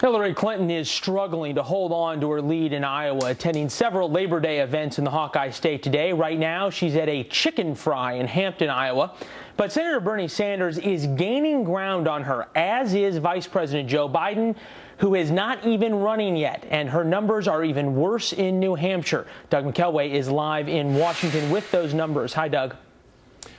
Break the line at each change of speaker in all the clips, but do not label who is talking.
Hillary Clinton is struggling to hold on to her lead in Iowa, attending several Labor Day events in the Hawkeye State today. Right now, she's at a chicken fry in Hampton, Iowa. But Senator Bernie Sanders is gaining ground on her, as is Vice President Joe Biden, who is not even running yet. And her numbers are even worse in New Hampshire. Doug McKelway is live in Washington with those numbers. Hi, Doug.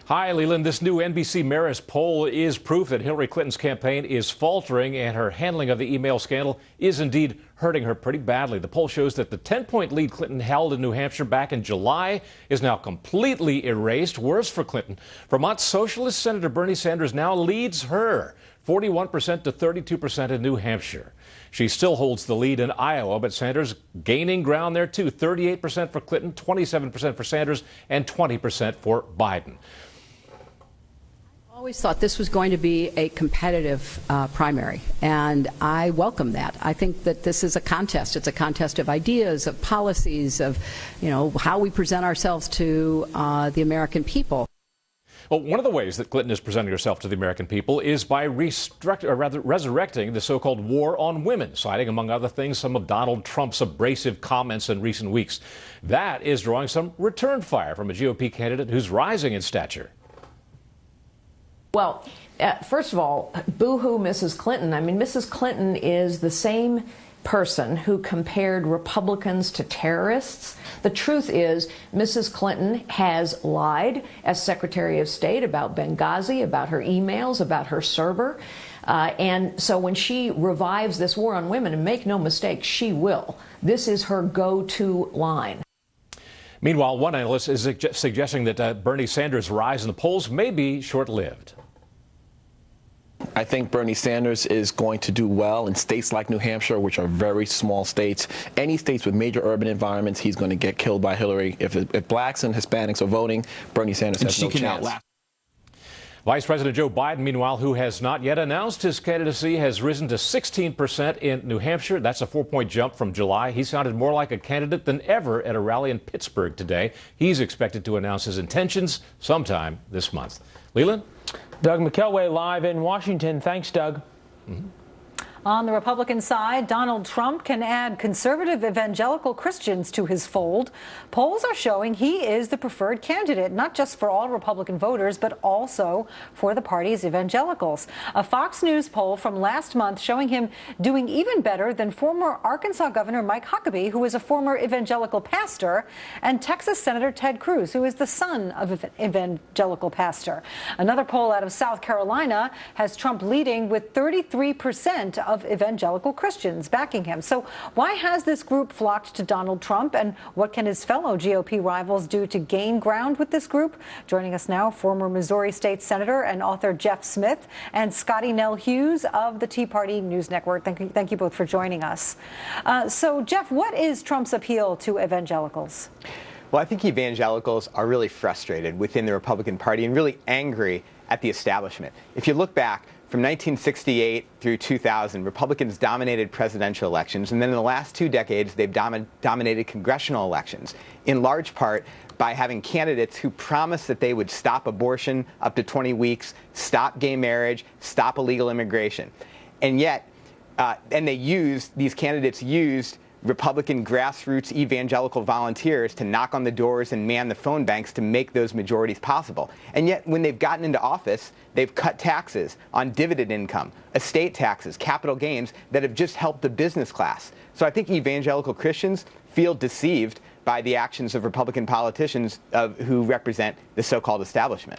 Hi, Leland. This new NBC Marist poll is proof that Hillary Clinton's campaign is faltering, and her handling of the email scandal is indeed hurting her pretty badly. The poll shows that the 10-point lead Clinton held in New Hampshire back in July is now completely erased. Worse for Clinton, Vermont Socialist Senator Bernie Sanders now leads her 41% to 32% in New Hampshire. She still holds the lead in Iowa, but Sanders gaining ground there too. 38% for Clinton, 27% for Sanders, and 20% for Biden.
I always thought this was going to be a competitive primary, and I welcome that. I think that this is a contest. It's a contest of ideas, of policies, of, how we present ourselves to the American people.
Well, one of the ways that Clinton is presenting herself to the American people is by resurrecting the so-called war on women, citing, among other things, some of Donald Trump's abrasive comments in recent weeks. That is drawing some return fire from a GOP candidate who's rising in stature.
Well, first of all, boo-hoo Mrs. Clinton. I mean, Mrs. Clinton is the same person who compared Republicans to terrorists. The truth is, Mrs. Clinton has lied as Secretary of State about Benghazi, about her emails, about her server. And so when she revives this war on women, and make no mistake, she will, this is her go-to line.
Meanwhile, one analyst is suggesting that Bernie Sanders' rise in the polls may be short-lived.
I think Bernie Sanders is going to do well in states like New Hampshire, which are very small states. Any states with major urban environments, he's going to get killed by Hillary. If blacks and Hispanics are voting, Bernie Sanders has no chance.
Vice President Joe Biden, meanwhile, who has not yet announced his candidacy, has risen to 16% in New Hampshire. That's a 4-point jump from July. He sounded more like a candidate than ever at a rally in Pittsburgh today. He's expected to announce his intentions sometime this month. Leland?
Doug McKelway live in Washington. Thanks, Doug.
On the Republican side, Donald Trump can add conservative evangelical Christians to his fold. Polls are showing he is the preferred candidate, not just for all Republican voters, but also for the party's evangelicals. A Fox News poll from last month showing him doing even better than former Arkansas Governor Mike Huckabee, who is a former evangelical pastor, and Texas Senator Ted Cruz, who is the son of an evangelical pastor. Another poll out of South Carolina has Trump leading with 33% of evangelical Christians backing him. So why has this group flocked to Donald Trump, and what can his fellow GOP rivals do to gain ground with this group? Joining us now, former Missouri State Senator and author Jeff Smith and Scotty Nell Hughes of the Tea Party News Network. Thank you both for joining us. So, Jeff, what is Trump's appeal to evangelicals?
Well, I think evangelicals are really frustrated within the Republican Party and really angry at the establishment. If you look back, from 1968 through 2000, Republicans dominated presidential elections, and then in the last 2 decades, they've dominated congressional elections, in large part by having candidates who promised that they would stop abortion up to 20 weeks, stop gay marriage, stop illegal immigration. And yet, these candidates used Republican grassroots evangelical volunteers to knock on the doors and man the phone banks to make those majorities possible. And yet, when they've gotten into office, they've cut taxes on dividend income, estate taxes, capital gains that have just helped the business class. So I think evangelical Christians feel deceived by the actions of Republican politicians who represent the so-called establishment.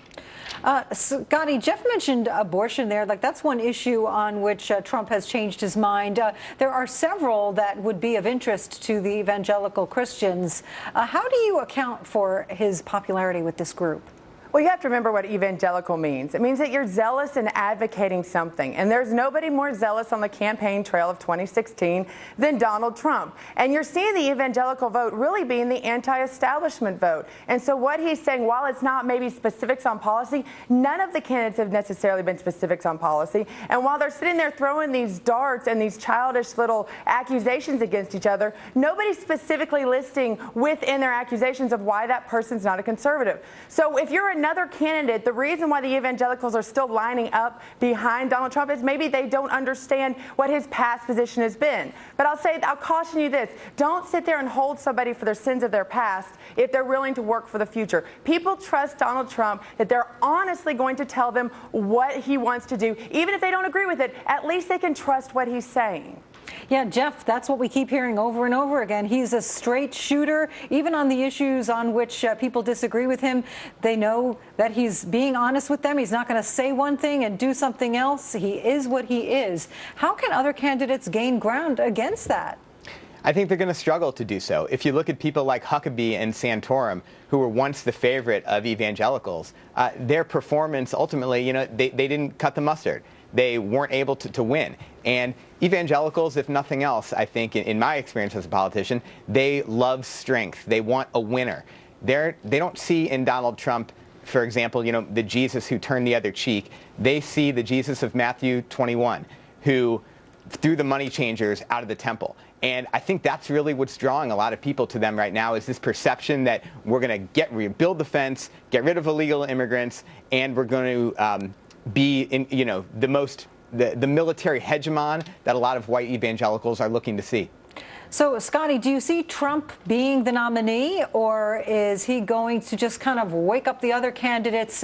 Scotty, Jeff mentioned abortion there. That's one issue on which Trump has changed his mind. There are several that would be of interest to the evangelical Christians. How do you account for his popularity with this group?
Well, you have to remember what evangelical means. It means that you're zealous in advocating something. And there's nobody more zealous on the campaign trail of 2016 than Donald Trump. And you're seeing the evangelical vote really being the anti-establishment vote. And so what he's saying, while it's not maybe specifics on policy, none of the candidates have necessarily been specifics on policy. And while they're sitting there throwing these darts and these childish little accusations against each other, nobody's specifically listing within their accusations of why that person's not a conservative. So if you're a another candidate, the reason why the evangelicals are still lining up behind Donald Trump is maybe they don't understand what his past position has been. But I'll caution you this. Don't sit there and hold somebody for their sins of their past if they're willing to work for the future. People trust Donald Trump that they're honestly going to tell them what he wants to do. Even if they don't agree with it, at least they can trust what he's saying.
Yeah, Jeff, that's what we keep hearing over and over again. He's a straight shooter. Even on the issues on which people disagree with him, they know that he's being honest with them. He's not going to say one thing and do something else. He is what he is. How can other candidates gain ground against that?
I think they're going to struggle to do so. If you look at people like Huckabee and Santorum, who were once the favorite of evangelicals, their performance ultimately, they didn't cut the mustard. They weren't able to win. And evangelicals, if nothing else, I think, in my experience as a politician, they love strength. They want a winner. They don't see in Donald Trump, for example, the Jesus who turned the other cheek. They see the Jesus of Matthew 21, who threw the money changers out of the temple. And I think that's really what's drawing a lot of people to them right now, is this perception that we're going to rebuild the fence, get rid of illegal immigrants, and we're going to be in, the military hegemon that a lot of white evangelicals are looking to see.
So, Scotty, do you see Trump being the nominee, or is he going to just kind of wake up the other candidates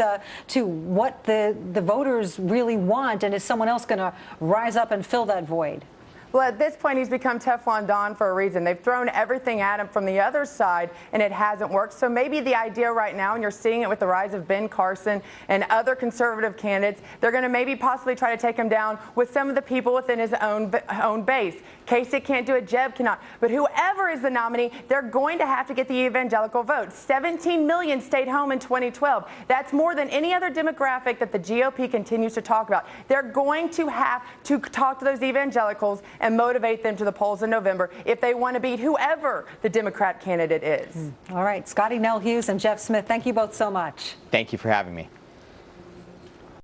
to what the voters really want, and is someone else going to rise up and fill that void?
Well, at this point, he's become Teflon Don for a reason. They've thrown everything at him from the other side, and it hasn't worked. So maybe the idea right now, and you're seeing it with the rise of Ben Carson and other conservative candidates, they're going to maybe possibly try to take him down with some of the people within his own base. Kasich can't do it, Jeb cannot. But whoever is the nominee, they're going to have to get the evangelical vote. 17 million stayed home in 2012. That's more than any other demographic that the GOP continues to talk about. They're going to have to talk to those evangelicals and motivate them to the polls in November if they want to beat whoever the Democrat candidate is.
All right, Scotty Nell Hughes and Jeff Smith, thank you both so much.
Thank you for having me.